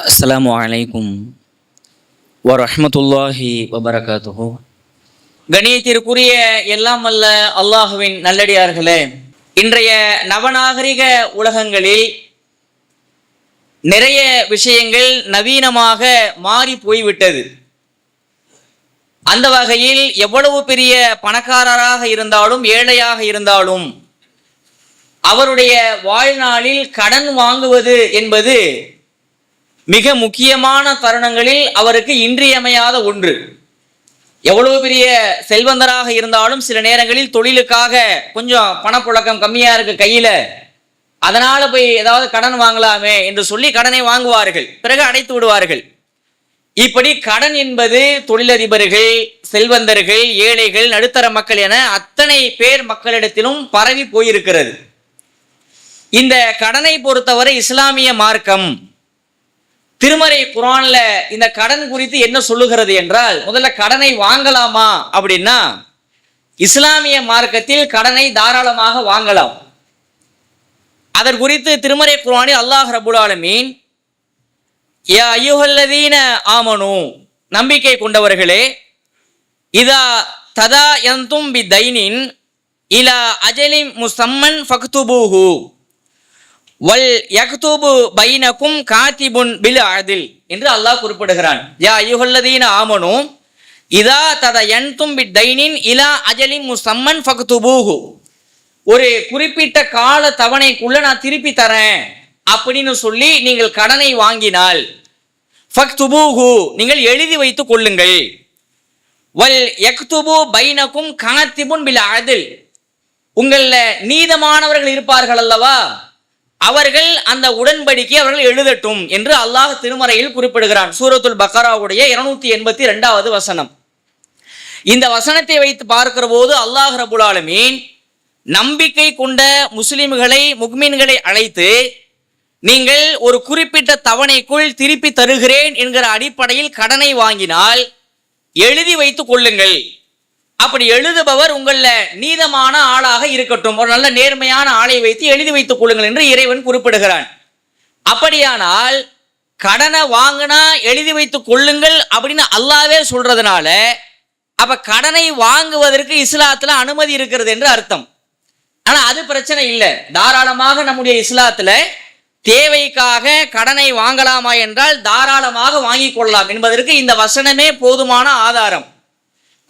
அஸ்ஸலாமு அலைக்கும் வரஹ்மத்துல்லாஹி வபரகாத்துஹு. கணியத்திற்குரிய எல்லாம் வல்ல அல்லாஹுவின் நல்லடியார்களே, இன்றைய நவநாகரிக உலகங்களில் நிறைய விஷயங்கள் நவீனமாக மாறி போய்விட்டது. அந்த வகையில் எவ்வளவு பெரிய பணக்காரராக இருந்தாலும் ஏழையாக இருந்தாலும் அவருடைய வாழ்நாளில் கடன் வாங்குவது என்பது மிக முக்கியமான தருணங்களில் அவருக்கு இன்றியமையாத ஒன்று. எவ்வளவு பெரிய செல்வந்தராக இருந்தாலும் சில நேரங்களில் தொழிலுக்காக கொஞ்சம் பணப்புழக்கம் கம்மியா இருக்கு கையில, அதனால போய் ஏதாவது கடன் வாங்கலாமே என்று சொல்லி கடனை வாங்குவார்கள், பிறகு அடைத்து விடுவார்கள். இப்படி கடன் என்பது தொழிலதிபர்கள், செல்வந்தர்கள், ஏழைகள், நடுத்தர மக்கள் என அத்தனை பேர் மக்களிடத்திலும் பரவி போயிருக்கிறது. இந்த கடனை பொறுத்தவரை இஸ்லாமிய மார்க்கம் திருமறை குர்ஆன்ல இந்த கடன் குறித்து என்ன சொல்லுகிறது என்றால், முதல்ல கடனை வாங்கலாமா அப்படின்னா, இஸ்லாமிய மார்க்கத்தில் கடனை தாராளமாக வாங்கலாம். அதன் குறித்து திருமறை குர்ஆனில் அல்லாஹ் ரப்புல் ஆலமீன், யா அய்யுஹல்லதீன ஆமனு, நம்பிக்கை கொண்டவர்களே, இதா ததாயந்தும் பிதைனின் இலா அஜலின் முஸம்மன் ஃபக்துபூஹு வல் யக்துபு பைனக்கும் காத்திபுன் பில் அதில் என்று அல்லாஹ் குறிப்பிடுகிறான். யா அய்யுஹல்லதீன ஆமனு இதா ததயன்தும் பிதைனின் இலா அஜலின் முஸம்மன் ஃபக்துபூஹு, ஒரு குறிப்பிட்ட கால தவணைக்குள்ள நான் திருப்பி தரேன் அப்படின்னு சொல்லி நீங்கள் கடனை வாங்கினால், ஃபக்துபூஹு, நீங்கள் எழுதி வைத்துக் கொள்ளுங்கள். வல் யக்துபு பைனக்கும் காத்திபுன் பில் அதில், உங்கள நீதமானவர்கள் இருப்பார்கள் அல்லவா, அவர்கள் அந்த உடன்படிக்கை அவர்கள் எழுதட்டும் என்று அல்லாஹ் திருமறையில் குறிப்பிடுகிறான். சூரத்துல் பக்ராவுடைய 282வது வசனம். இந்த வசனத்தை வைத்து பார்க்கிற போது அல்லாஹ் ரப்புல் ஆலமீன் நம்பிக்கை கொண்ட முஸ்லிம்களை, முக்மீன்களை அழைத்து, நீங்கள் ஒரு குறிப்பிட்ட தவணைக்குள் திருப்பி தருகிறேன் என்கிற அடிப்படையில் கடனை வாங்கினால் எழுதி வைத்துக் கொள்ளுங்கள். அப்படி எழுதுபவர் உங்கள நீதமான ஆளாக இருக்கட்டும், ஒரு நல்ல நேர்மையான ஆளை வைத்து எழுதி வைத்துக் கொள்ளுங்கள் என்று இறைவன் குறிப்பிடுகிறான். அப்படியானால் கடனை வாங்கினா எழுதி வைத்துக் கொள்ளுங்கள் அப்படின்னு அல்லாஹ்வே சொல்றதுனால, அப்ப கடனை வாங்குவதற்கு இஸ்லாத்துல அனுமதி இருக்கிறது என்று அர்த்தம். ஆனா அது பிரச்சனை இல்லை. தாராளமாக நம்முடைய இஸ்லாத்துல தேவைக்காக கடனை வாங்கலாமா என்றால் தாராளமாக வாங்கிக் கொள்ளலாம் என்பதற்கு இந்த வசனமே போதுமான ஆதாரம்.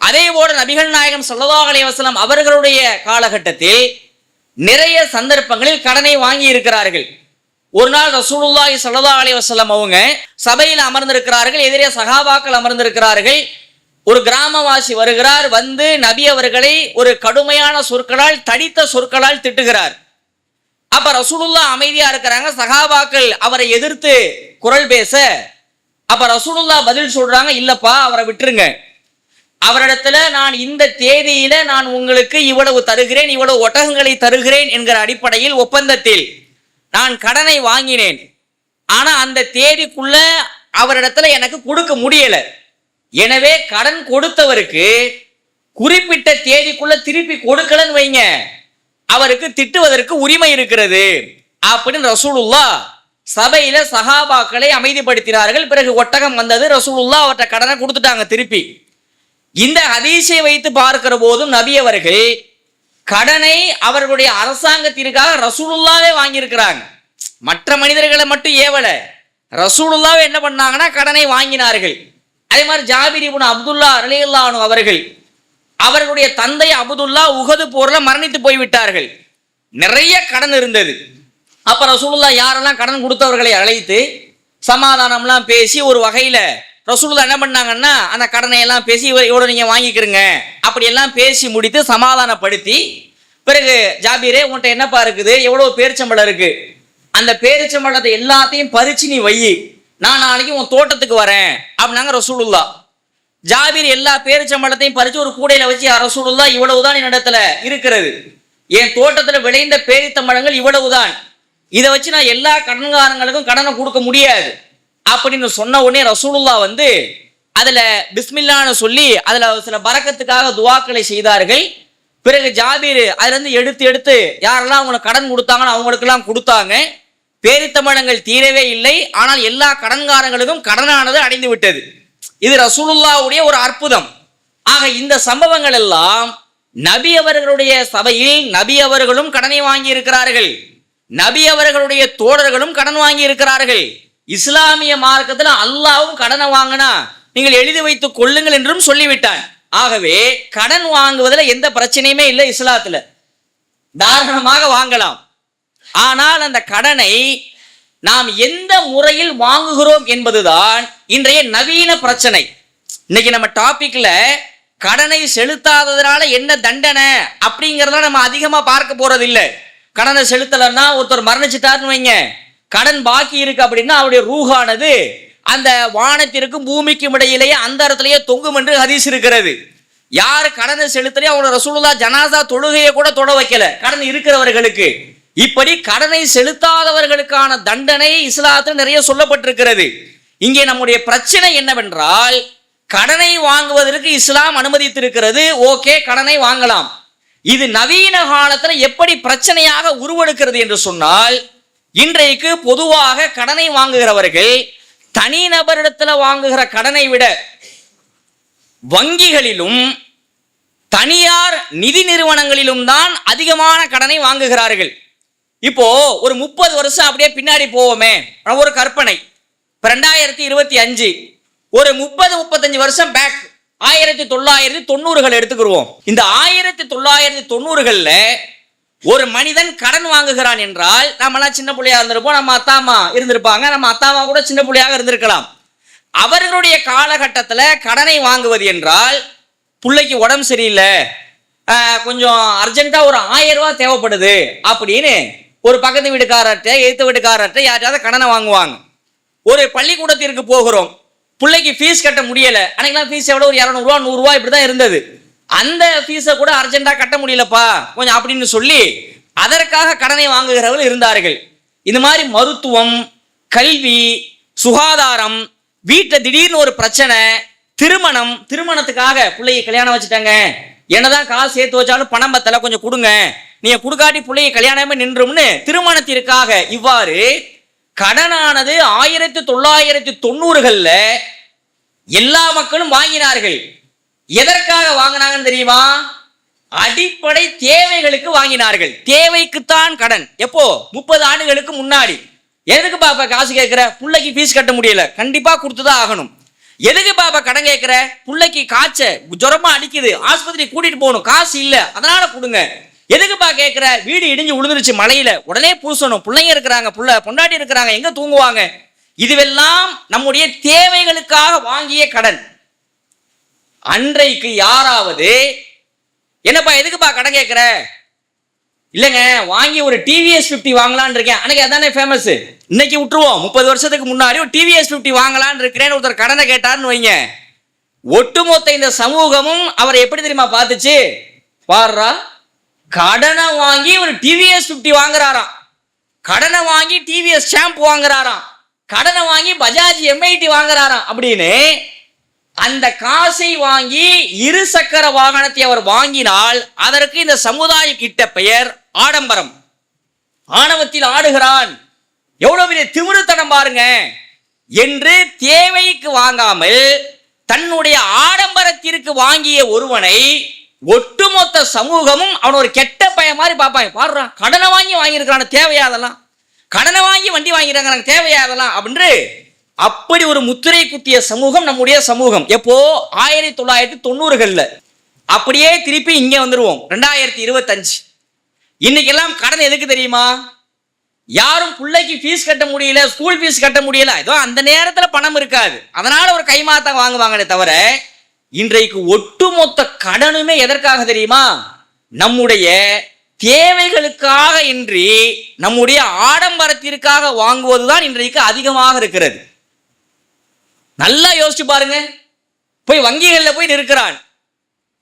அதே போல நபிகள் நாயகம் ஸல்லல்லாஹு அலைஹி வஸல்லம் அவர்களுடைய காலகட்டத்தில் நிறைய சந்தர்ப்பங்களில் கடனை வாங்கி இருக்கிறார்கள். ஒரு நாள் ரசூலுல்லாஹி ஸல்லல்லாஹு அலைஹி வஸல்லம் அவங்க சபையில் அமர்ந்திருக்கிறார்கள், எதிரே சஹாபாக்கள் அமர்ந்திருக்கிறார்கள். ஒரு கிராமவாசி வருகிறார், வந்து நபி அவர்களை ஒரு கடுமையான சொற்களால், தடித்த சொற்களால் திட்டுகிறார். அப்ப ரசூலுல்லாஹ் அமைதியா இருக்கிறாங்க, சஹாபாக்கள் அவரை எதிர்த்து குரல் பேச, அப்ப ரசூலுல்லாஹ் பதில் சொல்றாங்க, இல்லப்பா அவரை விட்டுருங்க, அவரிடத்துல நான் இந்த தேதியில நான் உங்களுக்கு இவ்வளவு தருகிறேன், இவ்வளவு ஒட்டகங்களை தருகிறேன் என்கிற அடிப்படையில் ஒப்பந்தத்தில் நான் கடனை வாங்கினேன். ஆனா அந்த தேதிக்குள்ள அவரிடத்துல எனக்கு கொடுக்க முடியல. எனவே கடன் கொடுத்தவருக்கு குறிப்பிட்ட தேதிக்குள்ள திருப்பி கொடுக்கலன்னு வைங்க, அவருக்கு திட்டுவதற்கு உரிமை இருக்கிறது அப்படின்னு ரசூலுல்லாஹ் சபையில சஹாபாக்களை அமைதிப்படுத்தினார்கள். பிறகு ஒட்டகம் வந்தது, ரசூலுல்லாஹ் அவர்கிட்ட கடனை கொடுத்துட்டாங்க திருப்பி. இந்த ஹதீஸை வைத்து பார்க்கிற போதும் நபி அவர்கள் கடனை அவர்களுடைய அரசாங்கத்திற்காக ரசூலுல்லாவே வாங்கியிருக்கிறாங்க. மற்ற மனிதர்களை மட்டும் ஏவல, ரசூலுல்லாவே என்ன பண்ணாங்கன்னா கடனை வாங்கினார்கள். அதே மாதிரி ஜாபிர் இப்னு அப்துல்லா ரலியல்லாஹு அன்ஹு அவர்கள், அவர்களுடைய தந்தை அப்துல்லா உஹது போர்ல மரணித்து போய்விட்டார்கள். நிறைய கடன் இருந்தது. அப்ப ரசூலுல்லாஹ் யாரெல்லாம் கடன் கொடுத்தவர்களை அழைத்து சமாதானம்லாம் பேசி ஒரு வகையில ரசூலுல்லாஹ் என்ன பண்ணாங்கன்னா அந்த கடனை எல்லாம் பேசி இவ்வளவு நீங்க வாங்கிக்கிறங்க அப்படி எல்லாம் பேசி முடித்து சமாதானப்படுத்தி, பிறகு ஜாபீரே உன்கிட்ட என்னப்பா இருக்குது, எவ்வளவு பேரிச்சம்பழம் இருக்கு, அந்த பேரிச்சம்பழத்தை எல்லாத்தையும் பறிச்சு நீ வை, நான் நாளைக்கு உன் தோட்டத்துக்கு வரேன் அப்படின்னாங்க ரசூலுல்லாஹ். ஜாபீர் எல்லா பேரிச்சம்பழத்தையும் பறிச்சு ஒரு கூடையில வச்சு, ரசூலுல்லாஹ் இவ்வளவுதான் என்னிடத்துல இருக்கிறது, என் தோட்டத்துல விளைந்த பேரித்தம்பழங்கள் இவ்வளவுதான், இதை வச்சு நான் எல்லா கடன்காரங்களுக்கும் கடனை கொடுக்க முடியாது அப்படின்னு சொன்ன உடனே ரசூலுல்லாஹ் வந்து அதுல பிஸ்மில்லான்னு சொல்லி அதுல சில பரக்கத்துக்காக துவாக்களை செய்தார்கள். பிறகு ஜாபீர் அதுல இருந்து எடுத்து எடுத்து யாரெல்லாம் அவங்களுக்கு கடன் கொடுத்தாங்கன்னு அவங்களுக்கெல்லாம் கொடுத்தாங்க. பேரித்தமிழங்கள் தீரவே இல்லை. ஆனால் எல்லா கடன்காரங்களுக்கும் கடனானது அடைந்து விட்டது. இது ரசூலுல்லாஹ்வுடைய ஒரு அற்புதம். ஆக இந்த சம்பவங்கள் எல்லாம் நபி அவர்களுடைய சபையில் நபி அவர்களும் கடனை வாங்கி இருக்கிறார்கள், நபி அவர்களுடைய தோழர்களும் கடன் வாங்கி இருக்கிறார்கள். இஸ்லாமிய மார்க்கத்தில் அல்லாஹ்வும் கடனை வாங்கினா நீங்கள் எழுதி வைத்துக் கொள்ளுங்கள் என்றும் சொல்லிவிட்டான். ஆகவே கடன் வாங்குவதில் எந்த பிரச்சனையுமே இல்லை, இஸ்லாத்துல தாராளமாக வாங்கலாம். ஆனால் அந்த கடனை நாம் எந்த முறையில் வாங்குகிறோம் என்பதுதான் இன்றைய நவீன பிரச்சனை. இன்னைக்கு நம்ம டாபிக்ல கடனை செலுத்தாததுனால என்ன தண்டனை அப்படிங்கிறத நம்ம அதிகமா பார்க்க போறது இல்லை. கடனை செலுத்தலன்னா ஒருத்தர் மரணிச்சுட்டாருன்னு வைங்க, கடன் பாக்கி இருக்கு அப்படின்னா அவருடைய ரூஹானது அந்த வானத்திற்கும் பூமிக்கும் இடையிலேயே அந்த இடத்துலயே தொங்கும் என்று ஹதீஸ் இருக்கிறது. யாரு கடனை செலுத்தலையோ அவங்களோட ரசூலுல்லாஹ் ஜனாசா தொழுகையை கூட தொட வைக்கல, கடன் இருக்கிறவர்களுக்கு. இப்படி கடனை செலுத்தாதவர்களுக்கான தண்டனை இஸ்லாத்தில் நிறைய சொல்லப்பட்டிருக்கிறது. இங்கே நம்முடைய பிரச்சனை என்னவென்றால், கடனை வாங்குவதற்கு இஸ்லாம் அனுமதித்திருக்கிறது, ஓகே கடனை வாங்கலாம். இது நவீன காலத்துல எப்படி பிரச்சனையாக உருவெடுக்கிறது என்று சொன்னால், இன்றைக்கு பொதுவாக கடனை வாங்குகிறவர்கள் தனிநபரிடத்துல வாங்குகிற கடனை விட வங்கிகளிலும் தனியார் நிதி நிறுவனங்களிலும் தான் அதிகமான கடனை வாங்குகிறார்கள். இப்போ ஒரு 30 வருஷம் அப்படியே பின்னாடி போவோமே, ஒரு கற்பனை. 2025 ஒரு 30-35 வருஷம் பேக் 1990கள் எடுத்துக்கிடுவோம். இந்த 1990களில் ஒரு மனிதன் கடன் வாங்குகிறான் என்றால், நம்மளாம் சின்ன பிள்ளையா இருந்திருப்போம், நம்ம அத்தா அம்மா இருந்திருப்பாங்க, நம்ம அத்தா அம்மா கூட சின்ன பிள்ளையாக இருந்திருக்கலாம். அவர்களுடைய காலகட்டத்தில் கடனை வாங்குவது என்றால், பிள்ளைக்கு உடம்பு சரியில்லை, கொஞ்சம் அர்ஜென்ட்டா ஒரு 1000 ரூபாய் தேவைப்படுது அப்படின்னு ஒரு பக்கத்து வீட்டுக்காரர்கிட்ட எதிர்த்த வீட்டுக்காரர்கிட்ட யாராவது கடனை வாங்குவாங்க. ஒரு பள்ளிக்கூடத்திற்கு போகிறோம், பிள்ளைக்கு ஃபீஸ் கட்ட முடியல, அன்னைக்கெல்லாம் ஃபீஸ் எவ்வளோ ஒரு 200 ரூபா 100 ரூபா இப்படி தான் இருந்தது. அந்த ஃபீஸை கூட அர்ஜென்ட்டா கட்ட முடியலப்பா கொஞ்சம் அப்படின்னு சொல்லி அதற்காக கடனை வாங்குகிறவர்கள் இருந்தார்கள். இந்த மாதிரி மருத்துவம், கல்வி, சுகாதாரம், வீட்டில் திடீர்னு ஒரு பிரச்சனை, திருமணத்துக்காக பிள்ளையை கல்யாணம் வச்சுட்டாங்க, என்னதான் காசு சேர்த்து வச்சாலும் பணம் பத்தல, கொஞ்சம் கொடுங்க, நீங்க கொடுக்காட்டி பிள்ளையை கல்யாணமே நின்றும்னு திருமணத்திற்காக இவ்வாறு கடனானது 1990களில் எல்லா மக்களும் வாங்கினார்கள். எதற்காக வாங்கினாங்கன்னு தெரியுமா? அடிப்படை தேவைகளுக்கு வாங்கினார்கள். தேவைக்குத்தான் கடன். எப்போ? 30 ஆண்டுகளுக்கு முன்னாடி. எதுக்கு பாப்பா காசு கேட்கிற? பிள்ளைக்கு ஃபீஸ் கட்ட முடியல, கண்டிப்பா கொடுத்துதான் ஆகணும். எதுக்கு பாப்பா கடன் கேட்கிற? பிள்ளைக்கு காய்ச்ச ஜுரமா அடிக்குது, ஆஸ்பத்திரி கூட்டிட்டு போகணும், காசு இல்ல, அதனால கொடுங்க. எதுக்குப்பா கேட்கிற? வீடு இடிஞ்சு விழுந்துருச்சு மழையில, உடனே பூசணும், பிள்ளைங்க இருக்கிறாங்க, பொண்டாட்டி இருக்கிறாங்க, எங்க தூங்குவாங்க? இதுவெல்லாம் நம்முடைய தேவைகளுக்காக வாங்கிய கடன். அன்றைக்கு யாராவது என்னப்பா எதுக்குப்பா கடன் கேட்கிற? இல்லைங்க வாங்கி ஒரு டிவிஎஸ் 50 வாங்கலான்னு இருக்கேன், அன்னைக்கு அதானே ஃபேமஸ், இன்னைக்கு விட்டுருவோம். 30 வருஷத்துக்கு முன்னாடி ஒரு டிவிஎஸ் 50 வாங்கலான்னு இருக்கிறேன்னு ஒருத்தர் கடனை கேட்டார்னு வைங்க, ஒட்டுமொத்த இந்த சமூகமும் அவரை எப்படி தெரியுமா பார்த்துச்சு? பாருடா, கடனை வாங்கி ஒரு டிவிஎஸ் 50 வாங்குறாராம், கடனை வாங்கி டிவிஎஸ் ஷாம்பு வாங்குறாராம், கடனை வாங்கி பஜாஜ் எம்ஐடி வாங்குறாராம் அப்படின்னு அந்த காசை வாங்கி 2 சக்கர வாகனத்தை அவர் வாங்கினால் அதற்கு இந்த சமுதாய கிட்ட பெயர் ஆடம்பரம். ஆணவத்தில் ஆடுகிறான், எவ்வளவு பெரிய திமிருத்தனம் பாருங்க என்று தேவைக்கு வாங்காமல் தன்னுடைய ஆடம்பரத்திற்கு வாங்கிய ஒருவனை ஒட்டுமொத்த சமூகமும் அவன் ஒரு கெட்ட பையன் மாதிரி பார்ப்பாங்க. பாடுறான், கடனை வாங்கி வாங்கியிருக்கிறான், தேவையா அதெல்லாம்? கடனை வாங்கி வண்டி வாங்கிறாங்க, தேவையா அதெல்லாம் அப்படின்னு அப்படி ஒரு முத்திரை குத்திய சமூகம் நம்முடைய சமூகம். எப்போ? 1990களில். அப்படியே திருப்பி இங்கே வந்துருவோம் 2025. இன்னைக்கெல்லாம் கடன் எதுக்கு தெரியுமா? யாரும் பிள்ளைக்கு ஃபீஸ் கட்ட முடியல, ஸ்கூல் ஃபீஸ் கட்ட முடியல, ஏதோ அந்த நேரத்தில் பணம் இருக்காது, அதனால ஒரு கைமாத்தான் வாங்குவாங்களே தவிர, இன்றைக்கு ஒட்டுமொத்த கடனுமே எதற்காக தெரியுமா? நம்முடைய தேவைகளுக்காக இன்றி நம்முடைய ஆடம்பரத்திற்காக வாங்குவதுதான் இன்றைக்கு அதிகமாக இருக்கிறது. நல்லா யோசிச்சு பாருங்க. போய் வங்கிகளில் போய் நிற்கிறான்,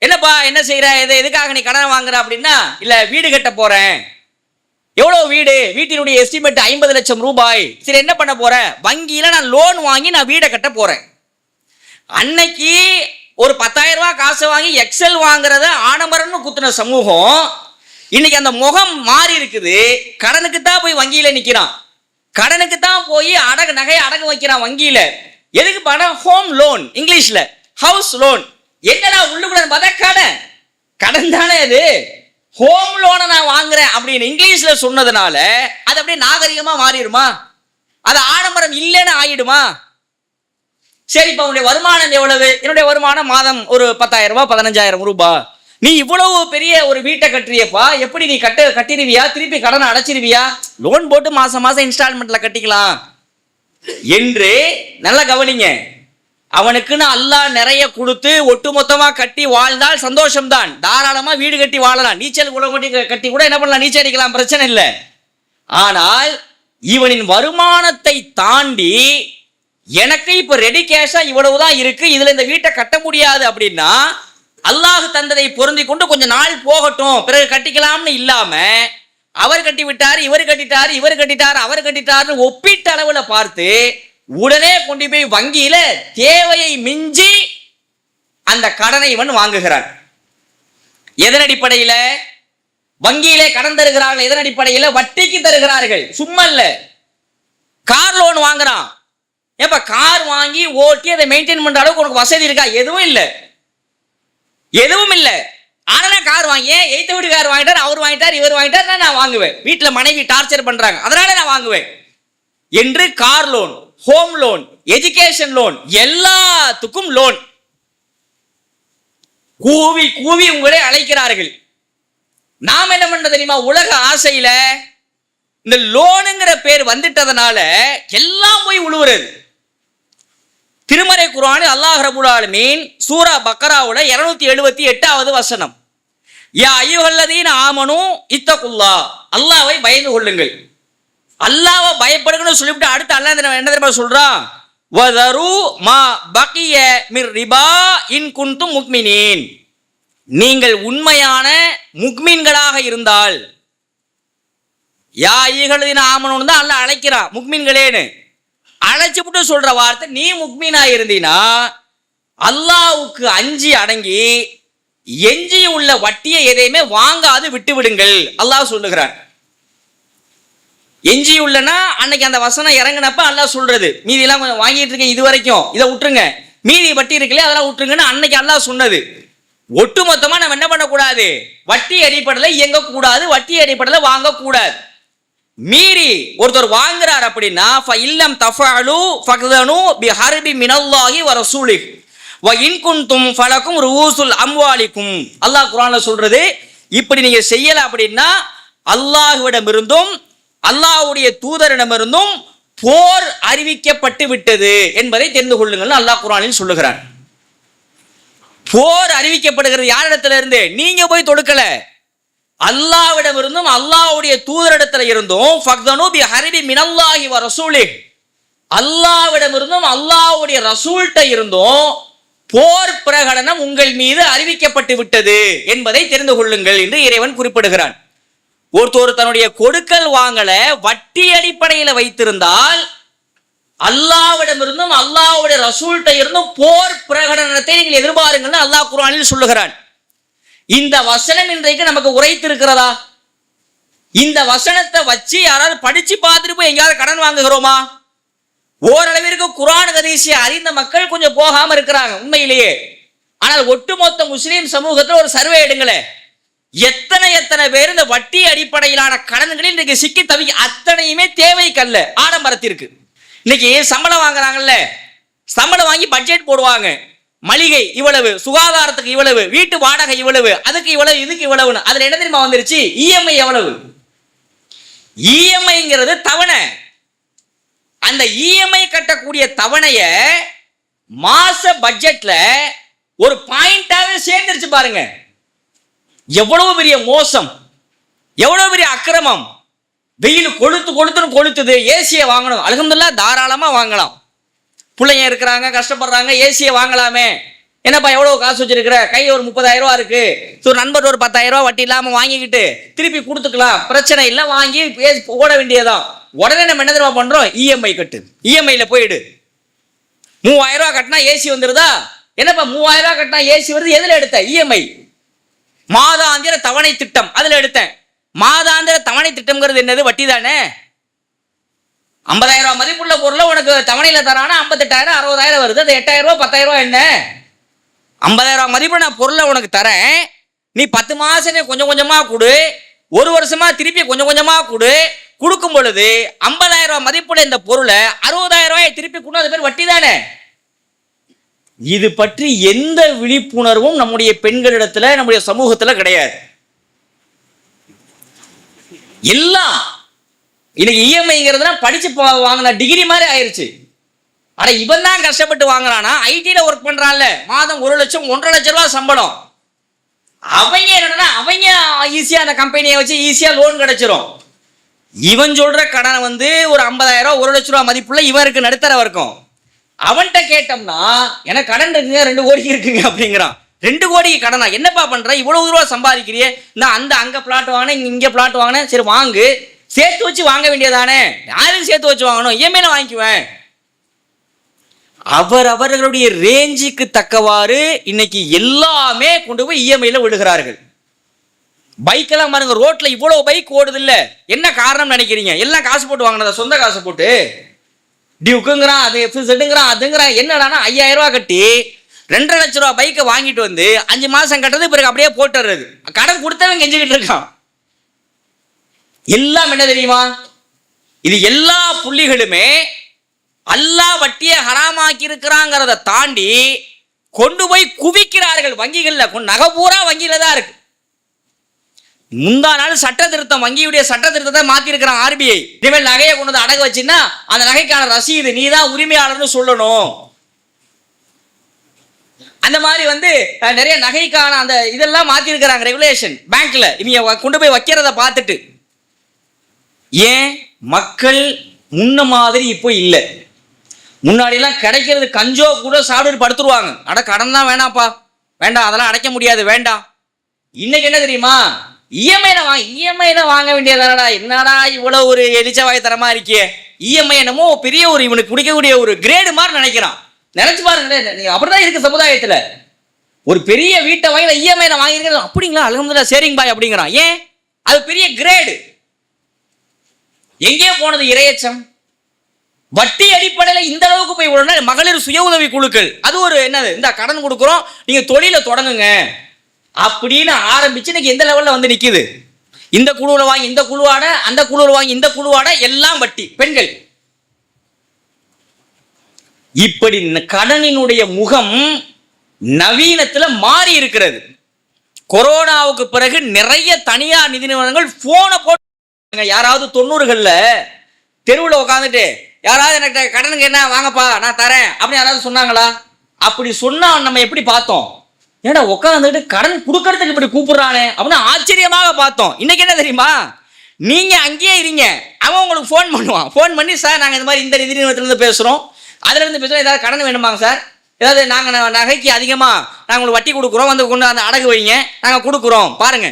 என்னப்பா என்ன செய்யற, எதுக்காக நீ கடன் வாங்குற அப்படின்னா, இல்ல வீடு கட்ட போறேன். எவ்வளவு வீடு? வீட்டினுடைய எஸ்டிமேட் 50 லட்சம் ரூபாய். சரி என்ன பண்ண போற? வங்கியில நான் லோன் வாங்கி நான் வீடை கட்ட போறேன். அன்னைக்கு ஒரு 10,000 ரூபாய் காசு வாங்கி எக்ஸல் வாங்குறத ஆடம்பரம்னு குத்துன சமூகம் இன்னைக்கு அந்த முகம் மாறி இருக்குது. கடனுக்கு தான் போய் வங்கியில நிக்கிறான். கடனுக்கு தான் போய் நகையை அடகு வைக்கிறான் வங்கியில. எதுக்கு பணம்? ஹோம் லோன், இங்கிலீஷ்ல ஹவுஸ் லோன். என்னடா உள்ளுக்குள்ள பார்த்தா கடன் தானே அது. ஹோம் லோனை நான் வாங்குறேன் அப்படின்னு இங்கிலீஷ்ல சொன்னதுனால அது அப்படியே நாகரிகமா மாறிடுமா? அது ஆடம்பரம் இல்லைன்னு ஆயிடுமா? சரி, இப்ப உன்னுடைய வருமானம் எவ்வளவு? என்னுடைய வருமானம் மாதம் ஒரு 10,000 ரூபாய், 15,000 ரூபாய். நீ இவ்வளவு பெரிய ஒரு வீட்டை கட்டுறியப்பா, எப்படி நீ கட்டிடுவியா? திருப்பி கடனை அடைச்சிருவியா? லோன் போட்டு மாசம் மாசம் இன்ஸ்டால்மெண்ட்ல கட்டிக்கலாம் என்று நல்லா கவனிங்க. அவனுக்குன்னு அல்லாஹ் நிறைய கொடுத்து ஒட்டுமொத்தமா கட்டி வாழ்ந்தால் சந்தோஷம்தான். தாராளமா வீடு கட்டி வாழலாம், நீச்சல் குளம் கட்டி கூட என்ன பண்ணலாம், நீச்சல் அடிக்கலாம், பிரச்சனை இல்லை. ஆனால் இவனின் வருமானத்தை தாண்டி எனக்கு இப்ப ரெடி கேஷா இவ்வளவுதான் இருக்கு, இதுல இந்த வீட்டை கட்ட முடியாது அப்படின்னா அல்லாஹ் தந்ததை பொருந்தி கொண்டு கொஞ்ச நாள் போகட்டும் பிறகு கட்டிக்கலாம்னு இல்லாம அவர் கட்டி விட்டார், இவர் கட்டிட்டார், இவர் கட்டிட்டார், அவர் கட்டிட்டார்னு ஒப்பீட்டு அளவுல பார்த்து உடனே கொண்டு போய் வங்கியில தேவையை மிஞ்சி அந்த கடனை இவன் வாங்குகிறான். எதன் அடிப்படையில வங்கியிலே கடன் தருகிறார்கள்? எதன் அடிப்படையில? வட்டிக்கு தருகிறார்கள். சும்மா இல்ல. கார் லோன் வாங்குறான். ஏப்பா கார் வாங்கி ஓட்டி அதை மெயின்டைன் பண்ற அளவுக்கு உனக்கு வசதி இருக்கா? எதுவும் இல்லை, எதுவும் இல்லை. ஆனா கார் வாங்கி எய்த்த வீடு கார் வாங்கிட்டார், அவர் வாங்கிட்டார், இவர் வாங்கிட்டார், நான் வாங்குவேன். வீட்டுல மனைவி டார்ச்சர் பண்றாங்க அதனால நான் வாங்குவேன் என்று car loan, home loan, education loan, எல்லாத்துக்கும் லோன். கூவி கூவி உங்களை அழைக்கிறார்கள். நாம் என்ன பண்றது தெரியுமா? உலக ஆசையில இந்த லோனுங்கிற பேர் வந்துட்டதனால எல்லாம் போய் உழுவுறது. திருமறை குர்ஆனில் அல்லாஹ் ரப்பல் ஆலமீன் சூரா பக்கராவுல 278வது வசனம், யா அய்யுஹல்லதீன ஆமனு இத்தகுல்லாஹ், அல்லாஹ்வை பயந்து கொள்ளுங்கள். அல்லாஹ்வை பயப்படுங்கன்னு சொல்லிவிட்டு அடுத்து அல்லாஹ் என்ன தெரியுமா சொல்றான்? வதரு மா பகிய மிர் ரிபா இன் குன்தும் முக்மினீன், நீங்கள் உண்மையான முக்மீன்களாக இருந்தால். யா அய்யுஹல்லதீன ஆமனுன்னு தான் அல்லாஹ் அழைக்கிறான், முக்மீன்களேன்னு அழைச்சு விட்டு சொல்ற வார்த்தை. நீ முக்மீனா இருந்தீனா அல்லாஹ்வுக்கு அஞ்சி அடங்கி எஞ்சி உள்ள வட்டியை எதையுமே வாங்காது விட்டு விடுங்கள் அல்லாஹ் சொல்லுகிறான். எஞ்சி உள்ளனா அன்னைக்கு அந்த வசனம் இறங்கினப்ப அல்லாஹ் சொல்றது, மீதி எல்லாம் கொஞ்சம் வாங்கிட்டு இருக்கேன் இது வரைக்கும், இதை விட்டுருங்க, மீதி வட்டி இருக்குல்ல அதெல்லாம் விட்டுருங்கன்னு அன்னைக்கு அல்லாஹ் சொன்னது. ஒட்டுமொத்தமா நம்ம என்ன பண்ணக்கூடாது? வட்டி அடிப்படையில் இயங்கக்கூடாது, வட்டி அடிப்படையில் வாங்கக்கூடாது. மீறி ஒருத்தர் வாங்குறார் அப்படின்னா இல்லம் தஃபஅலு ஃபக்தனு பிஹர்பி மினல்லாஹி வ ரசூலிஹி வ இன் குன்தும் ஃபலக்கும் ரூஸுல் அம்வாலிக்கும். அல்லாஹ் குர்ஆன்ல சொல்றது, இப்படி நீங்க செய்யல அப்படின்னா அல்லாஹ்விடமிருந்தும் அல்லாஹ்வுடைய தூதரிடமிருந்தும் போர் அறிவிக்கப்பட்டு விட்டது என்பதை தெரிந்து கொள்ளுங்கள் அல்லாஹ் குர்ஆனில் சொல்லுகிறான். போர் அறிவிக்கப்படுகிறது யாரிடத்துல இருந்து? நீங்க போய் தொடுக்கல, அல்லாஹ்விடம் இருந்தும் அல்லாஹ்வுடைய தூதரிடத்துல இருந்தும் ஃபக்தனு பிஹர்பி மினல்லாஹி வ ரசூலிஹி, அல்லாஹ்விடம் இருந்தும் அல்லாஹ்வுடைய ரசூல்ட்ட இருந்தும் போர் பிரகடனம் உங்கள் மீது அறிவிக்கப்பட்டு விட்டது என்பதை தெரிந்து கொள்ளுங்கள் என்று இறைவன் குறிப்பிடுகிறான். ஒருத்தர் தன்னுடைய கொடுக்கல் வாங்கல வட்டி அடிப்படையில வைத்திருந்தால் அல்லாஹ்விடம் இருந்தும் அல்லாஹ்வுடைய ரசூல்ட்ட இருந்தும் போர் பிரகடனத்தை நீங்கள் எதிர்பாருங்கள் அல்லாஹ் குர்ஆனில் சொல்லுகிறான். இந்த வசனம் இன்றைக்கு நமக்கு உரைத்திருக்கிறதா? இந்த வசனத்தை வச்சு யாராவது படிச்சு பார்த்துட்டு போய் எங்கேயாவது கடன் வாங்குகிறோமா? ஓரளவிற்கு குர்ஆன் ஹதீஸை அறிந்த மக்கள் கொஞ்சம் போகாம இருக்கிறாங்க உண்மையிலேயே. ஆனால் ஒட்டுமொத்த முஸ்லீம் சமூகத்தில் ஒரு சர்வே எடுங்களே, எத்தனை பேர் இந்த வட்டி அடிப்படையிலான கடன்களில் இன்னைக்கு சிக்கி தவிக்க, அத்தனையுமே தேவைக்கல்ல, ஆடம்பரத்திற்கு. இன்னைக்கு சம்பளம் வாங்குறாங்கல்ல, சம்பளம் வாங்கி பட்ஜெட் போடுவாங்க, மளிகை இவ்வளவு, சுகாதாரத்துக்கு இவ்வளவு, வீட்டு வாடகை இவ்வளவு, அதுக்கு இவ்வளவு, இதுக்கு இவ்வளவுன்னு. அதுல என்ன தெரியுமா வந்துருச்சு? இஎம்ஐ எவ்வளவு? இஎம்ஐங்கிறது தவணை. அந்த இஎம்ஐ கட்டக்கூடிய தவணைய மாச பட்ஜெட்ல ஒரு பாயிண்டாவே சேர்ந்துருச்சு பாருங்க. எவ்வளவு பெரிய மோசம், எவ்வளவு பெரிய அக்கிரமம். வெயில் கொளுத்துது, ஏசியை வாங்கணும், அல்ஹம்துலில்லாஹ் தாராளமா வாங்கலாம். பிள்ளைங்க இருக்கிறாங்க, கஷ்டப்படுறாங்க, ஏசியை வாங்கலாமே. என்னப்பா எவ்வளவு காசு வச்சிருக்கிற? கை ஒரு 30,000 ரூபா இருக்கு, நண்பர் ஒரு 10,000 ரூபா வட்டி இல்லாம வாங்கிக்கிட்டு திருப்பி கொடுத்துக்கலாம், பிரச்சனை இல்லை, வாங்கி ஓட வேண்டியதான். உடனே நம்ம என்ன தெரியுமா பண்றோம்? இஎம்ஐ கட்டு, இஎம்ஐல போயிடு. 3,000 ரூபா கட்டினா ஏசி வந்துருதா? என்னப்பா 3,000 ரூபா கட்டினா ஏசி வருது? எதுல எடுத்த? இஎம்ஐ, மாதாந்திர தவணை திட்டம், அதுல எடுத்தேன். மாதாந்திர தவணை திட்டம்ங்கிறது என்னது? வட்டி தானே. 50,000 ரூபாய் மதிப்புள்ள பொருளை உனக்கு தவணையில தரானா 58,000 60,000 வருது. அது 8,000 ரூபாய் 10,000 ரூபாய் என்ன? 50,000 ரூபாய் மதிப்பு நான் பொருளை உனக்கு தரேன், நீ 10 மாசம் கொஞ்சம் கொஞ்சமா கொடு, 1 வருஷமா திருப்பி கொஞ்சம் கொஞ்சமா கொடு. கொடுக்கும் பொழுது 50,000 ரூபாய் மதிப்புள்ள இந்த பொருளை 60,000 ரூபாயை திருப்பி கொடு, அது பேர் வட்டி தானே. இது பற்றி எந்த விழிப்புணர்வும் நம்முடைய பெண்களிடத்துல நம்முடைய சமூகத்துல கிடையாது. எல்லாம் இன்னைக்கு இஎம்ஐங்கிறதுனா படிச்சு வாங்கின டிகிரி மாதிரி ஆயிருச்சு. அட இவன் தான் கஷ்டப்பட்டு வாங்குறானா, ஐடில ஒர்க் பண்றான்ல, மாதம் 1 லட்சம் 1.5 லட்சம் ரூபாய் சம்பளம். அவங்க என்னன்னா அவங்க ஈஸியா அந்த கம்பெனியை வச்சு ஈஸியா லோன் கிடைச்சிரும். இவன் சொல்ற கடனை வந்து ஒரு 50,000 ரூபாய் 1 லட்சம் ரூபாய் மதிப்புள்ள இவருக்கு நடுத்தர வர்க்கம். அவன்கிட்ட கேட்டோம்னா எனக்கு கடன் இருக்குங்க 2 கோடி இருக்குங்க அப்படிங்கிறான். 2 கோடிக்கு கடனா? என்னப்பா பண்ற, இவ்வளவு ரூபா சம்பாதிக்கிறியே, நான் அங்க பிளாட் வாங்கினேன், இங்க பிளாட் வாங்கினேன், சரி வாங்கு, சேர்த்து வச்சு வாங்க வேண்டியதானே. யாருக்கு சேர்த்து வச்சு வாங்கணும், இஎம்ஐல வாங்கிக்குவேன். அவர்களுடைய ரேஞ்சுக்கு தக்கவாறு இன்னைக்கு எல்லாமே கொண்டு போய் இஎம்ஐல விடுகிறார்கள். பைக்கெல்லாம் பாருங்க, ரோட்ல இவ்வளவு பைக் ஓடுது இல்ல, என்ன காரணம் நினைக்கிறீங்க? எல்லாம் காசு போட்டு வாங்கினதா, சொந்த காசு போட்டு. டியூக்குங்கிறான், அது எஃப்இசட்ங்கிறான், அதுங்கிறான். என்னடானா 5,000 ரூபாய் கட்டி 2.5 லட்சம் ரூபாய் பைக்கை வாங்கிட்டு வந்து 5 மாசம் கட்டுறது, பிறகு அப்படியே போட்டுறது. கடன் கொடுத்தவன் கெஞ்சிக்கிட்டு இருக்கான். எல்லாம் என்ன தெரியுமா, இது எல்லா புள்ளிகளுமே அல்லாஹ் வட்டியை ஹராமாக்கி இருக்கிறாங்கிறத தாண்டி கொண்டு போய் குவிக்கிறார்கள் வங்கிகள்ல. நகை பூரா வங்கியில தான் இருக்கு. முந்தா நாள் சட்ட திருத்தம், வங்கியுடைய சட்ட திருத்தத்தை மாத்தி இருக்கிறான் ஆர்பிஐ. இனிமேல் நகையை கொண்டு வந்து அடகு வச்சுன்னா அந்த நகைக்கான ரசீது நீ தான் உரிமையாளர்னு சொல்லணும். அந்த மாதிரி வந்து நிறைய நகைக்கான அந்த இதெல்லாம் மாத்தி இருக்கிறாங்க ரெகுலேஷன் பேங்க்ல. இவங்க கொண்டு போய் வைக்கிறத பார்த்துட்டு ஏன் மக்கள் முன்ன மாதிரி இப்போ இல்லை. முன்னாடியெல்லாம் கிடைக்கிறது கஞ்சோ கூட சாப்பிட்டு படுத்துருவாங்க. அட கடன் தான் வேணாப்பா, வேண்டாம், அதெல்லாம் அடைக்க முடியாது, வேண்டாம். இன்னைக்கு என்ன தெரியுமா, இஎம்ஐல வாங்க வேண்டியதானடா, என்னடா இவ்வளவு ஒரு எலிச்சவாய்த்தனமா இருக்கியே. இஎம்ஐ என்னமோ பெரிய ஒரு இவனுக்கு குடிக்கக்கூடிய ஒரு கிரேடு மாதிரி நினைக்கிறான். நினைச்சு பாருங்க, அப்படிதான் இருக்கு சமுதாயத்துல. ஒரு பெரிய வீட்டை வாங்கி இஎம்ஐல வாங்கிருக்க, அப்படிங்களா, அல்ஹம்துலில்லாஹ், சரிங்க பாய் அப்படிங்கிறான். ஏன்? அது பெரிய கிரேடு. எங்கே போனது இரையச்சம்? வட்டி அடிப்படையில் இந்த அளவுக்கு போய் விடணும். மகளிர் சுய உதவி குழுக்கள், அது ஒரு என்னது, இந்த கடன் கொடுக்குறோம், நீங்க தொழிலை தொடங்குங்க அப்படின்னு ஆரம்பிச்சு இன்னைக்கு எந்த லெவல்ல வந்து நிக்குது. இந்த குழுவில் வாங்கி இந்த குழுவாட, அந்த குழுவில் வாங்கி இந்த குழுவாட, எல்லாம் வட்டி, பெண்கள். இப்படி கடனினுடைய முகம் நவீனத்துல மாறி இருக்கிறது. கொரோனாவுக்கு பிறகு நிறைய தனியார் நிதி நிறுவனங்கள் போனை போட்டு, யாராவது 90கள்ல தெருவில் உட்காந்துட்டு யாராவது எனக்கு கடனுக்கு என்ன வாங்கப்பா நான் தரேன் அப்படின்னு யாராவது சொன்னாங்களா? அப்படி சொன்னா நம்ம எப்படி பார்த்தோம்? ஏன்னா உட்காந்துட்டு கடன் கொடுக்கறதுக்கு இப்படி கூப்பிடுறானே அப்படின்னு ஆச்சரியமாக பார்த்தோம். இன்னைக்கு என்ன தெரியுமா, நீங்க அங்கேயே இருங்க, அவன் உங்களுக்கு ஃபோன் பண்ணுவான். ஃபோன் பண்ணி, சார் நாங்கள் இந்த மாதிரி இந்த நிதி நிறுவனத்திலிருந்து பேசுகிறோம், அதுல இருந்து பேசுகிறோம், ஏதாவது கடன் வேணுமாங்க சார், ஏதாவது நாங்கள் நகைக்கு அதிகமாக நாங்கள் உங்களுக்கு வட்டி கொடுக்குறோம், வந்து கொண்டு அந்த அடகு வைங்க, நாங்கள் கொடுக்குறோம், பாருங்க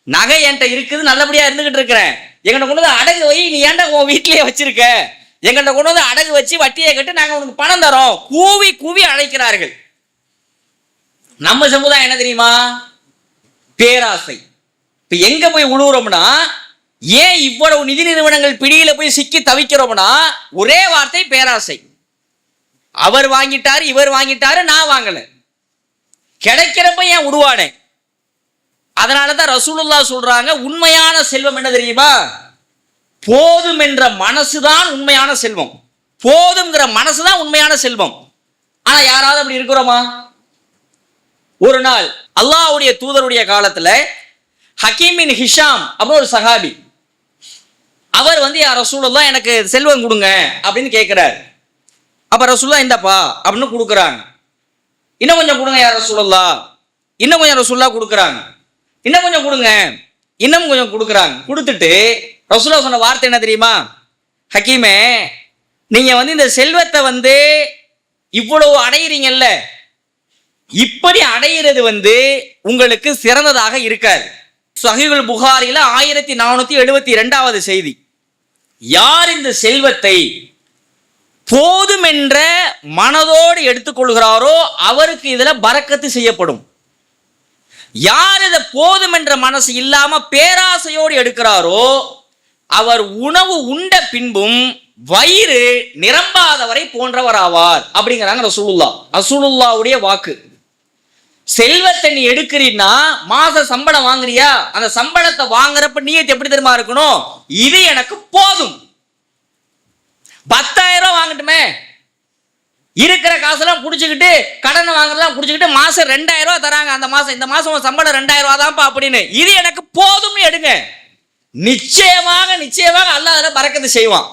நகை என்கிட்ட இருக்குது, நல்லபடியாக இருந்துகிட்டு இருக்கிறேன், எங்கிட்ட கொண்டு வந்து அடகு வை, நீ ஏன்டா உன் வீட்டிலேயே வச்சிருக்க, எங்கிட்ட கொண்டு வந்து அடகு வச்சு வட்டியை கட்டு, நாங்கள் உனக்கு பணம் தரோம், கூவி கூவி அழைக்கிறார்கள். நம்ம சமுதாயம் என்ன தெரியுமா, பேராசை. இப்ப எங்க போய் உழுவுறோம்னா, ஏன் இவ்வளவு நிதி நிறுவனங்கள் பிடியில போய் சிக்கி தவிக்கிறோம்னா, ஒரே வார்த்தை பேராசை. அவர் வாங்கிட்டாரு, இவர் வாங்கிட்டாரு, நான் வாங்கல, கிடைக்கிறப்ப ஏன் உருவானே. அதனாலதான் ரசூலுல்லாஹ் சொல்றாங்க, உண்மையான செல்வம் என்ன தெரியுமா, போதும் என்ற மனசுதான் உண்மையான செல்வம். போதும்ங்கிற மனசுதான் உண்மையான செல்வம். ஆனா யாராவது அப்படி இருக்கிறோமா? ஒரு நாள் அல்லாஹ்வுடைய தூதருடைய காலத்துல ஹக்கீம் பின் ஹிஷாம் அப்படின்னு ஒரு சஹாபி, அவர் வந்து யா ரசூலுல்லாஹ் எனக்கு செல்வம் கொடுங்க அப்படின்னு கேட்கிறாரு. அப்ப ரசூலுல்லாஹ் இந்தப்பா அப்படின்னு கொடுக்குறாங்க. இன்னும் கொஞ்சம் கொடுங்க யா ரசூலுல்லாஹ், இன்னும் கொஞ்சம் ரசூலுல்லாஹ் கொடுக்குறாங்க. இன்னும் கொஞ்சம் கொடுங்க, இன்னும் கொஞ்சம் கொடுக்குறாங்க. கொடுத்துட்டு ரசூலுல்லாஹ் சொன்ன வார்த்தை என்ன தெரியுமா, ஹக்கீமே நீங்க வந்து இந்த செல்வத்தை வந்து இவ்வளவு அடையிறீங்கல்ல, இப்படி அடையிறது வந்து உங்களுக்கு சிறந்ததாக இருக்காது. சஹீஹுல் புகாரில 1472வது செய்தி. யார் இந்த செல்வத்தை போதும் என்ற மனதோடு எடுத்துக்கொள்கிறாரோ அவருக்கு இதுல பரக்கத்து செய்யப்படும். யார் இதை போதும் என்ற மனசு இல்லாம பேராசையோடு எடுக்கிறாரோ அவர் உணவு உண்ட பின்பும் வயிறு நிரம்பாதவரை போன்றவர் ஆவார் அப்படிங்கிறாங்க ரசூலுல்லாவுடைய வாக்கு. செல்வத்தை நீ எடுக்கிறீன்னா மாச சம்பளம் வாங்குறியா, அந்த சம்பளத்தை வாங்குறப்ப நீயத்து எப்படி தெரியுமா இருக்கணும், இது எனக்கு போதும். 10,000 ரூபாய் வாங்கட்டுமே, இருக்கிற காசெல்லாம் குடிச்சுக்கிட்டு கடனை வாங்குறதெல்லாம் குடிச்சுக்கிட்டு மாசம் 2,000 ரூபாய் தராங்க, அந்த மாசம் இந்த மாசம் சம்பளம் 2,000 ரூபாய் தான்ப்பா அப்படின்னு, இது எனக்கு போதும்னு எடுங்க. நிச்சயமாக அல்லாஹ் அதுல பரக்கத்து செய்வான்.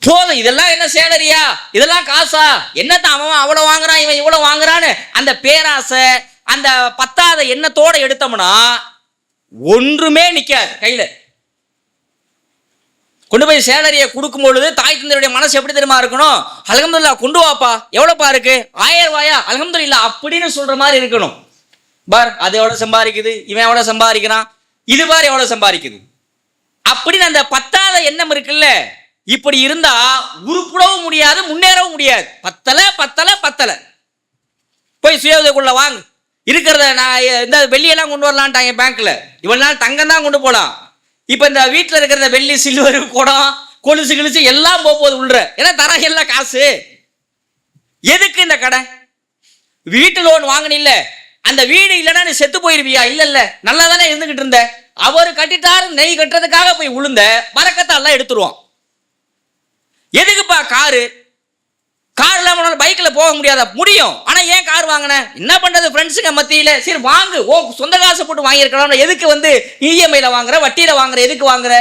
போதும், இதெல்லாம் என்ன சேலரியா, இதெல்லாம் காசா, என்னத்தான் அவன் அவ்வளவு வாங்குறான் இவன் இவ்வளவு வாங்குறான்னு அந்த பேராசை அந்த பத்தாத எண்ணத்தோட எடுத்தோம்னா ஒன்றுமே நிக்காது கையில. கொண்டு போய் சேலரியை கொடுக்கும் பொழுது தாய் தந்தையுடைய மனசு எப்படி தெரியுமா இருக்கணும், அல்ஹம்துலில்லாஹ் கொண்டு வாப்பா, எவ்வளவுப்பா இருக்கு, 1000 ரூபாயா, அல்ஹம்துலில்லாஹ் அப்படின்னு சொல்ற மாதிரி இருக்கணும். பார் அது எவ்வளவு சம்பாதிக்குது, இவன் எவ்வளவு சம்பாதிக்கிறான், இது பார் எவ்வளவு சம்பாதிக்குது அப்படின்னு அந்த பத்தாத எண்ணம் இருக்குல்ல, இப்படி இருந்தா உருப்படவும் முடியாது, முன்னேறவும் முடியாது. பத்தல போய் சுய உதவிக்குள்ள வாங்க, இருக்கிறத நான் இந்த வெள்ளியெல்லாம் கொண்டு வரலான்ட்டாங்க பேங்க்ல, இவ்வளவு நாள் தங்கம் தான் கொண்டு போலாம், இப்ப இந்த வீட்டுல இருக்கிற வெள்ளி சில்வர் குடம் கொலுசு கிழிச்சு எல்லாம் போகுது உள்ள, ஏன்னா தர எல்லாம் காசு. எதுக்கு இந்த கடை, வீட்டு லோன் வாங்கினில்ல, அந்த வீடு இல்லைன்னா நீ செத்து போயிருவியா, இல்ல நல்லா தானே இருந்துகிட்டு இருந்த, அவரு கட்டிட்டாரு நெய் கட்டுறதுக்காக போய் உளுந்த பறக்கத்தை எல்லாம் எடுத்துருவான். எதுக்குப்பா கார் இல்லாம பைக்ல போக முடியாதா, முடியும், ஆனா ஏன் கார் வாங்கின, என்ன பண்றது ஃப்ரெண்ட்ஸுங்க மத்தியில, சரி வாங்கு, ஓ சொந்த காசு போட்டு வாங்கியிருக்கலாம், எதுக்கு வந்து இஎம்ஐல வாங்குற, வட்டியில வாங்குற, எதுக்கு வாங்குற,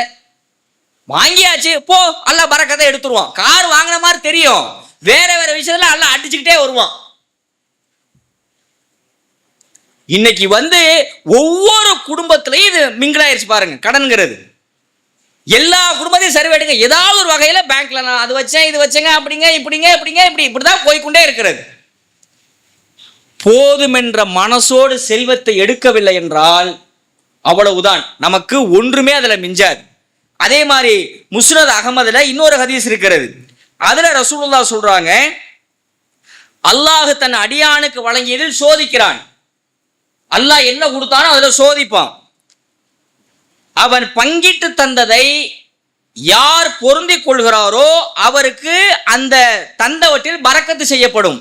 வாங்கியாச்சு போ, அல்லாஹ் பரக்கத்தை எடுத்துருவான். கார் வாங்கின மாதிரி தெரியும், வேற விஷயத்துல அல்லாஹ் அடிச்சுக்கிட்டே வருவான். இன்னைக்கு வந்து ஒவ்வொரு குடும்பத்திலையும் இது மிங்கிலாயிருச்சு பாருங்க, கடன்கிறது எல்லா குடும்பத்தையும் சரிவேடுங்க, ஏதாவது ஒரு வகையில பேங்க்ல நான் அது வச்சேன் இது வச்சேங்க இப்படிதான் போய்கொண்டே இருக்கிறது. போதுமென்ற மனசோடு செல்வத்தை எடுக்கவில்லை என்றால் அவ்வளவுதான், நமக்கு ஒன்றுமே அதுல மிஞ்சாது. அதே மாதிரி முஸ்னத் அகமதுல இன்னொரு ஹதீஸ் இருக்கிறது, அதுல ரசூலுல்லாஹ் சொல்றாங்க, அல்லாஹ் தன் அடியானுக்கு வழங்கியதில் சோதிக்கிறான். அல்லாஹ் என்ன கொடுத்தானோ அதுல சோதிப்பான். அவன் பங்கிட்டு தந்ததை யார் பொருந்திக் கொள்கிறாரோ அவருக்கு அந்த தந்தவற்றில் பரக்கத்து செய்யப்படும்.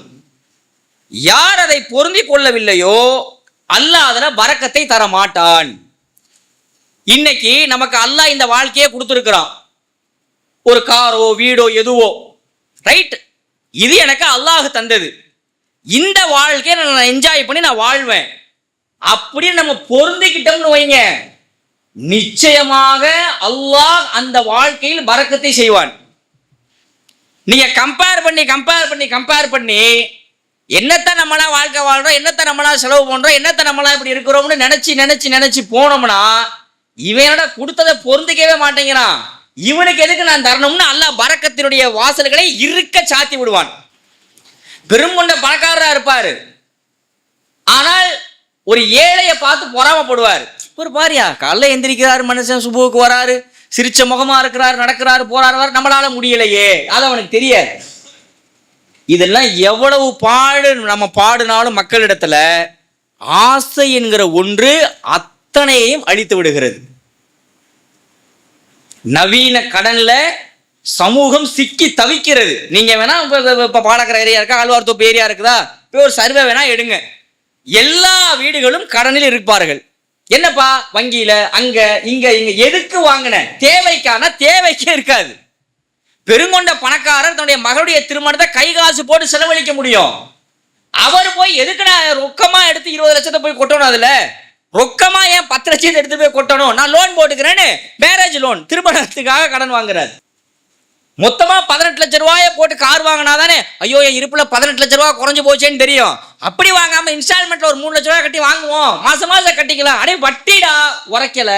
யார் அதை பொருந்திக் கொள்ளவில்லையோ அல்லாஹ் அதுல பரக்கத்தை தர மாட்டான். இன்னைக்கு நமக்கு அல்லாஹ் இந்த வாழ்க்கையை கொடுத்துருக்கிறான், ஒரு காரோ வீடோ எதுவோ, ரைட், இது எனக்கு அல்லாஹ் தந்தது, இந்த வாழ்க்கையை நான் என்ஜாய் பண்ணி நான் வாழ்வேன் அப்படின்னு நம்ம பொருந்திக்கிட்டோம்னு வைங்க, நிச்சயமாக அல்லாஹ் அந்த வாழ்க்கையில் பரக்கத்தை செய்வான். நீங்க கம்பேர் பண்ணி என்னத்தை நம்மளா வாழ்க்கை வாழ்றோம், என்னத்தை நம்மளா செலவு பண்றோம், என்னத்தை நம்மளா இப்படி இருக்கிறோம்னு நினைச்சு போனோம்னா இவனோட கொடுத்ததை பொருந்திக்கவே மாட்டேங்கிறான். இவனுக்கு எதுக்கு நான் தரணும்னு அல்லாஹ் பரக்கத்தினுடைய வாசல்களை இருக்க சாத்தி விடுவான். பெருங்கொண்ட பணக்காரரா இருப்பாரு, ஆனால் ஒரு ஏழையை பார்த்து பொறாமப்படுவார். ஒரு பாரியா காலைல எந்திரிக்கிறாரு மனுஷன், சுபுவுக்கு வராரு, சிரிச்ச முகமா இருக்கிறாரு, நடக்கிறாரு, போறாரு, நம்மளால முடியலையே, அது அவனுக்கு தெரியாது. இதெல்லாம் எவ்வளவு பாடு நம்ம பாடுனாலும் மக்களிடத்துல ஆசை என்கிற ஒன்று அத்தனையையும் அழித்து விடுகிறது. நவீன கடன்ல சமூகம் சிக்கி தவிக்கிறது. நீங்க வேணா இப்ப பாலக்கரை ஏரியா இருக்கா, ஆழ்வார் தோப்பு ஏரியா இருக்குதா, போய் ஒரு சர்வே வேணா எடுங்க, எல்லா வீடுகளும் கடனில் இருப்பார்கள். என்னப்பா வங்கியில அங்க இங்க எதுக்கு வாங்கின, தேவைக்கே இருக்காது. பெருங்கொண்ட பணக்காரர் தன்னுடைய மகளுடைய திருமணத்தை கை காசு போட்டு செலவழிக்க முடியும். அவர் போய் எதுக்கு நான் ரொக்கமா எடுத்து 20 லட்சத்தை போய் கொட்டணும், அதுல ரொக்கமா ஏன் 10 லட்சத்தை எடுத்து போய் கொட்டணும், நான் லோன் போட்டுக்கிறேன்னு மேரேஜ் லோன் திருமணத்துக்காக கடன் வாங்குறாரு. மொத்தமா 18 லட்சம் ரூபாயை போட்டு கார் வாங்கினாதானே ஐயோ என் இருப்புல 18 லட்சம் ரூபாய் குறைஞ்சு போச்சேன்னு தெரியும். அப்படி வாங்காம இன்ஸ்டால்மெண்ட்ல ஒரு 3 லட்சம் ரூபாய் கட்டி வாங்குவோம், மாசம் கட்டிக்கலாம், அடே வட்டிடா உரைக்கல,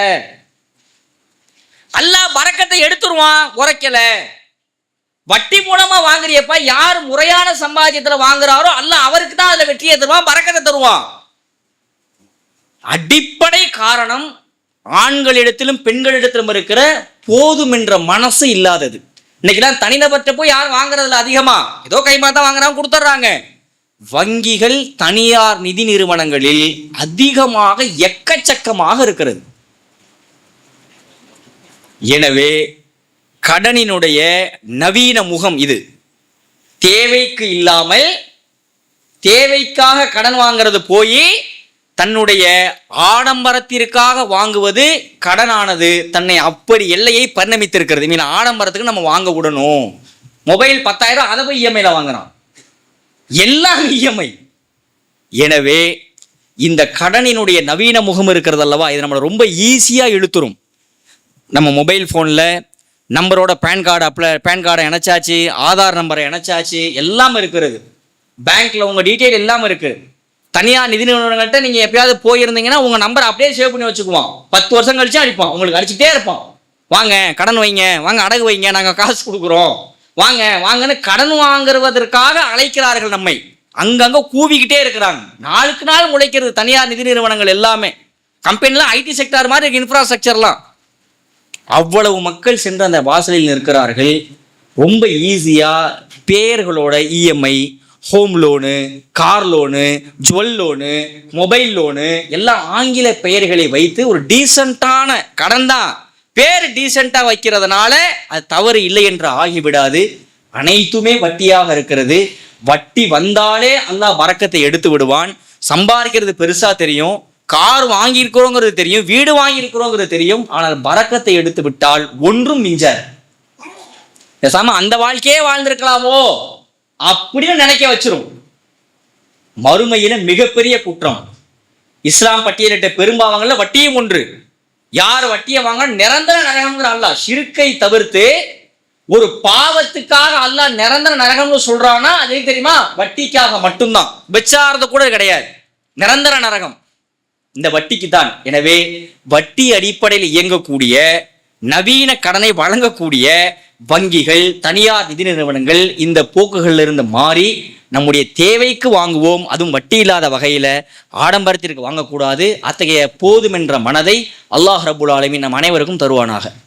அல்லாஹ் பரக்கத்தை எடுத்துருவான், உரைக்கல. வட்டி மூலமா வாங்குறியப்ப யார் முறையான சம்பாத்தியத்துல வாங்குறாரோ அல்லாஹ் அவருக்கு தான் அதுல வெற்றியை தருவான், பரக்கத்தை தருவான். அடிப்படை காரணம் ஆண்களிடத்திலும் பெண்களிடத்திலும் இருக்கிற போதும் என்ற மனசு இல்லாதது. இன்னைக்கெல்லாம் தனிநபர்கிட்ட போய் யாரும் வாங்குறதுல அதிகமா ஏதோ கைமாத்தான் வாங்குறாங்க, கொடுத்துட்றாங்க. வங்கிகள் தனியார் நிதி நிறுவனங்களில் அதிகமாக எக்கச்சக்கமாக இருக்கிறது. எனவே கடனினுடைய நவீன முகம் இது. தேவைக்கு இல்லாமல் தேவைக்காக கடன் வாங்கிறது போய் தன்னுடைய ஆடம்பரத்திற்காக வாங்குவது கடனானது தன்னை அப்படி எல்லையை பரிணமித்திருக்கிறது. மீன் ஆடம்பரத்துக்கு நம்ம வாங்க விடணும். மொபைல் 10,000 அதை போய் இஎம்ஐல வாங்குறான், எல்லாம் இஎம்ஐ. எனவே இந்த கடனினுடைய நவீன முகம் இருக்கிறது அல்லவா, இது நம்மளை ரொம்ப ஈஸியாக இழுத்துரும். நம்ம மொபைல் ஃபோனில் நம்பரோட பேன் கார்டை இணைச்சாச்சு, ஆதார் நம்பரை இணைச்சாச்சு, எல்லாம் இருக்கிறது. பேங்க்கில் உங்கள் டீட்டெயில் எல்லாம் இருக்குது. தனியார் நிதி நிறுவனங்கள்கிட்ட நீங்கள் எப்பயாவது போயிருந்தீங்கன்னா உங்கள் நம்பரை அப்படியே சேவ் பண்ணி வச்சுக்குவான். 10 வருஷம் கழிச்சு அடிப்பான், உங்களுக்கு அடிச்சுட்டே இருப்பான். வாங்க கடன் வைங்க, வாங்க அடகு வைங்க, நாங்கள் காசு கொடுக்குறோம், வாங்க வாங்கன்னு கடன் வாங்குவதற்காக அழைக்கிறார்கள் நம்மை. அங்கங்கே கூவிக்கிட்டே இருக்கிறாங்க. நாளுக்கு நாள் உழைக்கிறது தனியார் நிதி நிறுவனங்கள் எல்லாமே. கம்பெனிலாம் ஐடி செக்டார் மாதிரி இருக்கு, இன்ஃப்ராஸ்ட்ரக்சர்லாம். அவ்வளவு மக்கள் சென்று அந்த வாசலில் நிற்கிறார்கள். ரொம்ப ஈஸியாக பேர்களோட EMI, home loan, car loan, jewel loan, mobile loan எல்லாம் ஆங்கில பெயர்களை வைத்து ஒரு டீசெண்டான கடன் தான், பேர் டீசெண்டாக வைக்கிறதுனால அது தவறு இல்லை என்று ஆகிவிடாது. அனைத்துமே வட்டியாக இருக்கிறது. வட்டி வந்தாலே அல்லாஹ் பரக்கத்தை எடுத்து விடுவான். சம்பாதிக்கிறது பெருசா தெரியும், கார் வாங்கியிருக்கிறோங்கிறது தெரியும், வீடு வாங்கியிருக்கிறோங்கிறது தெரியும். ஆனால் பரக்கத்தை எடுத்து விட்டால் ஒன்றும் மிஞ்சாது. பேசாம அந்த வாழ்க்கையே வாழ்ந்திருக்கலாமோ அப்படின்னு நினைக்க வச்சிரும். மறுமையில மிகப்பெரிய குற்றம். இஸ்லாம் பட்டியலிட்ட பெரும்பாவங்கள்ல வட்டியும் ஒன்று. யார் வட்டியை வாங்க நிரந்தர நரகம்ங்கிற அல்லாஹ். ஷிர்க்கை தவிர்த்து ஒரு பாவத்துக்காக அல்லாஹ் நிரந்தர நரகம்னு சொல்றான்னா அது தெரியுமா? வட்டிக்காக மட்டும்தான், வெச்சாரது கூட கிடையாது. நிரந்தர நரகம் இந்த வட்டிக்கு தான். எனவே வட்டி அடிப்படையில் இயங்கக்கூடிய நவீன கடனை வழங்கக்கூடிய வங்கிகள், தனியார் நிதி நிறுவனங்கள் இந்த போக்குகளில் இருந்து மாறி நம்முடைய தேவைக்கு வாங்குவோம், அதுவும் வட்டி இல்லாத வகையில் ஆடம்பரத்திற்கு வாங்கக்கூடாது. அத்தகைய போதுமென்ற மனதை அல்லாஹ் ரப்புல் ஆலமீன் நம் அனைவருக்கும் தருவானாக.